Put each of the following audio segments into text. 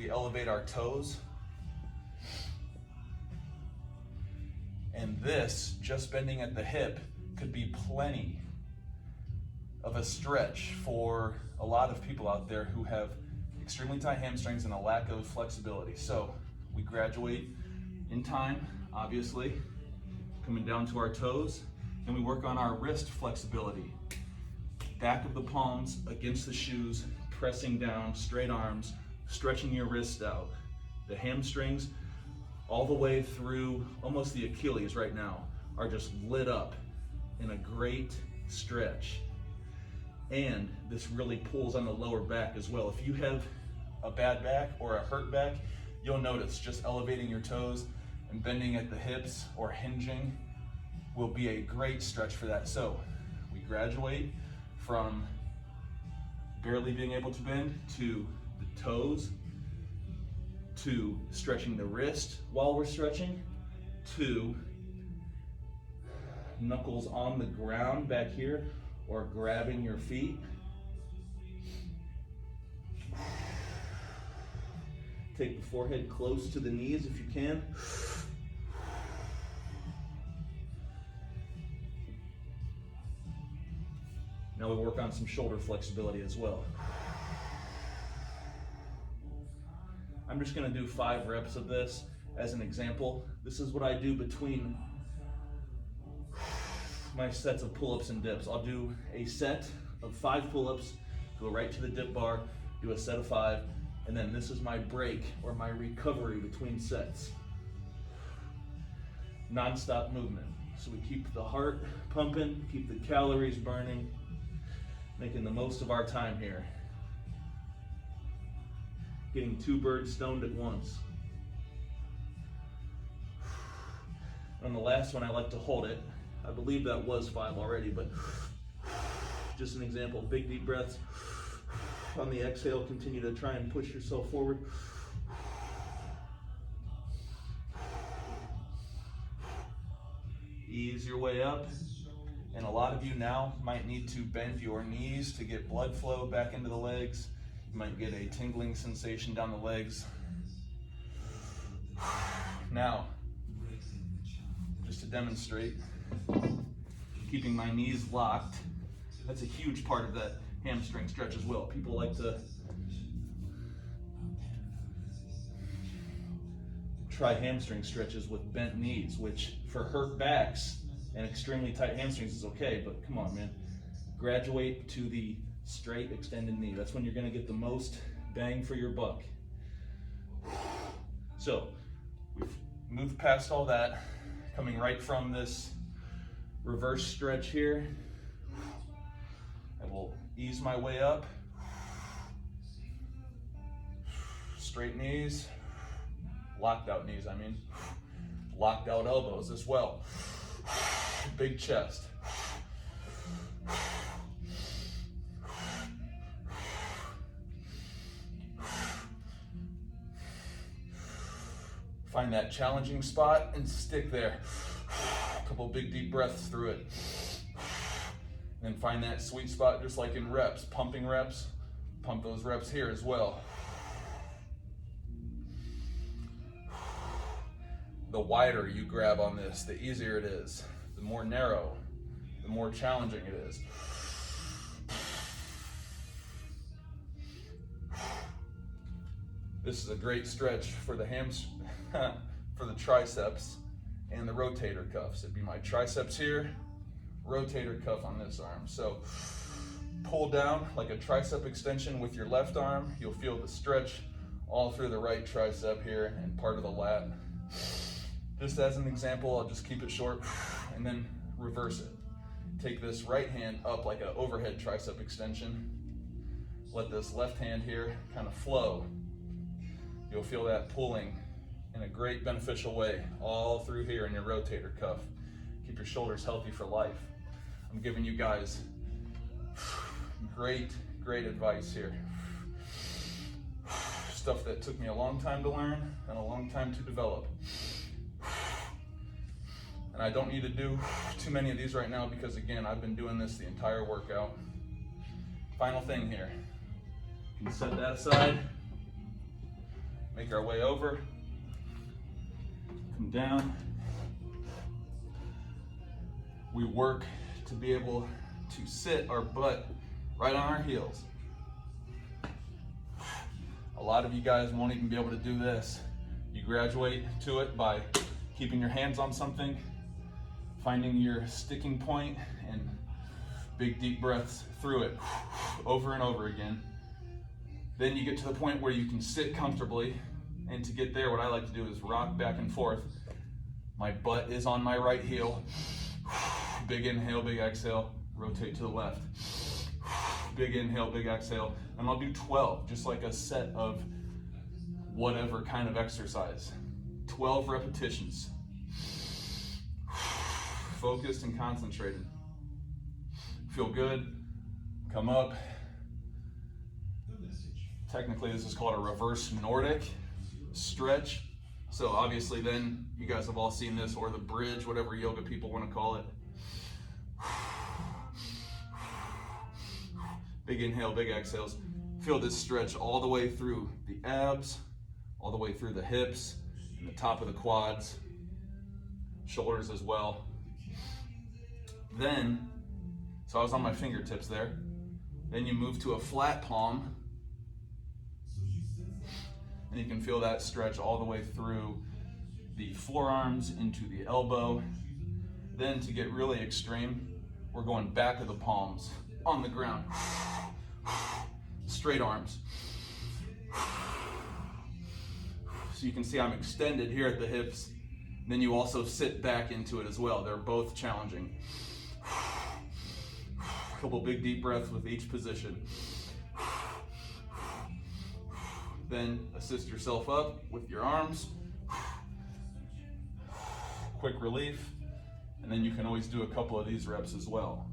we elevate our toes. And this, just bending at the hip, could be plenty of a stretch for a lot of people out there who have extremely tight hamstrings and a lack of flexibility. So we graduate in time, obviously, coming down to our toes, and we work on our wrist flexibility. Back of the palms against the shoes, pressing down, straight arms, stretching your wrists out. The hamstrings, all the way through almost the Achilles right now, are just lit up in a great stretch. And this really pulls on the lower back as well. If you have a bad back or a hurt back, you'll notice just elevating your toes and bending at the hips or hinging will be a great stretch for that. So we graduate from barely being able to bend to the toes, to stretching the wrist while we're stretching, to knuckles on the ground back here, or grabbing your feet. Take the forehead close to the knees if you can. Now we work on some shoulder flexibility as well. I'm just gonna do 5 reps of this as an example. This is what I do between my sets of pull-ups and dips. I'll do a set of 5 pull-ups, go right to the dip bar, do a set of 5, and then this is my break or my recovery between sets. Non-stop movement. So we keep the heart pumping, keep the calories burning, making the most of our time here. Getting 2 birds stoned at once. On the last one, I like to hold it. I believe that was 5 already, but just an example. Big deep breaths. On the exhale, continue to try and push yourself forward. Ease your way up. And a lot of you now might need to bend your knees to get blood flow back into the legs. You might get a tingling sensation down the legs. Now, just to demonstrate, keeping my knees locked, that's a huge part of that hamstring stretch as well. People like to try hamstring stretches with bent knees, which for hurt backs and extremely tight hamstrings is okay, but come on, man. Graduate to the straight extended knee. That's when you're gonna get the most bang for your buck. So, we've moved past all that, coming right from this reverse stretch here. I will ease my way up. Straight knees, locked out knees, locked out elbows as well. Big chest. Find that challenging spot and stick there. A couple big deep breaths through it. And find that sweet spot just like in reps, pumping reps. Pump those reps here as well. The wider you grab on this, the easier it is. The more narrow, the more challenging it is. This is a great stretch for the for the triceps and the rotator cuffs. It'd be my triceps here, rotator cuff on this arm. So pull down like a tricep extension with your left arm. You'll feel the stretch all through the right tricep here and part of the lat. Just as an example, I'll just keep it short and then reverse it. Take this right hand up like an overhead tricep extension. Let this left hand here kind of flow. You'll feel that pulling in a great beneficial way all through here in your rotator cuff. Keep your shoulders healthy for life. I'm giving you guys great advice here. Stuff that took me a long time to learn and a long time to develop. And I don't need to do too many of these right now because, again, I've been doing this the entire workout. Final thing here. You can set that aside. Make our way over, come down. We work to be able to sit our butt right on our heels. A lot of you guys won't even be able to do this. You graduate to it by keeping your hands on something, finding your sticking point, and big deep breaths through it over and over again. Then you get to the point where you can sit comfortably, and to get there, what I like to do is rock back and forth. My butt is on my right heel. Big inhale, big exhale, rotate to the left. Big inhale, big exhale, and I'll do 12, just like a set of whatever kind of exercise. 12 repetitions. Focused and concentrated. Feel good, come up. Technically, this is called a reverse Nordic stretch. So obviously then, you guys have all seen this, or the bridge, whatever yoga people want to call it. Big inhale, big exhales. Feel this stretch all the way through the abs, all the way through the hips, and the top of the quads, shoulders as well. Then, so I was on my fingertips there. Then you move to a flat palm, and you can feel that stretch all the way through the forearms into the elbow. Then to get really extreme, we're going back of the palms on the ground. Straight arms. So you can see I'm extended here at the hips. Then you also sit back into it as well. They're both challenging. A couple big deep breaths with each position. Then assist yourself up with your arms. Quick relief. And then you can always do a couple of these reps as well.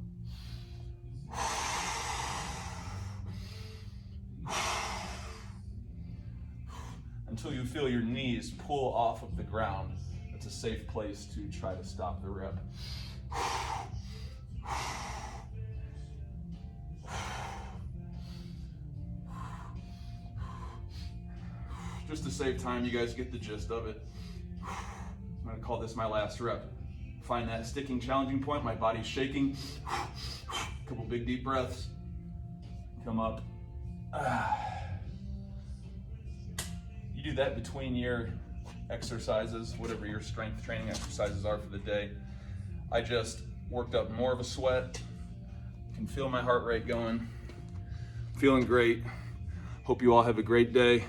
Until you feel your knees pull off of the ground. It's a safe place to try to stop the rep. Just to save time, you guys get the gist of it. I'm gonna call this my last rep. Find that sticking challenging point, my body's shaking. A couple big deep breaths. Come up. You do that between your exercises, whatever your strength training exercises are for the day. I just worked up more of a sweat. Can feel my heart rate going. Feeling great. Hope you all have a great day.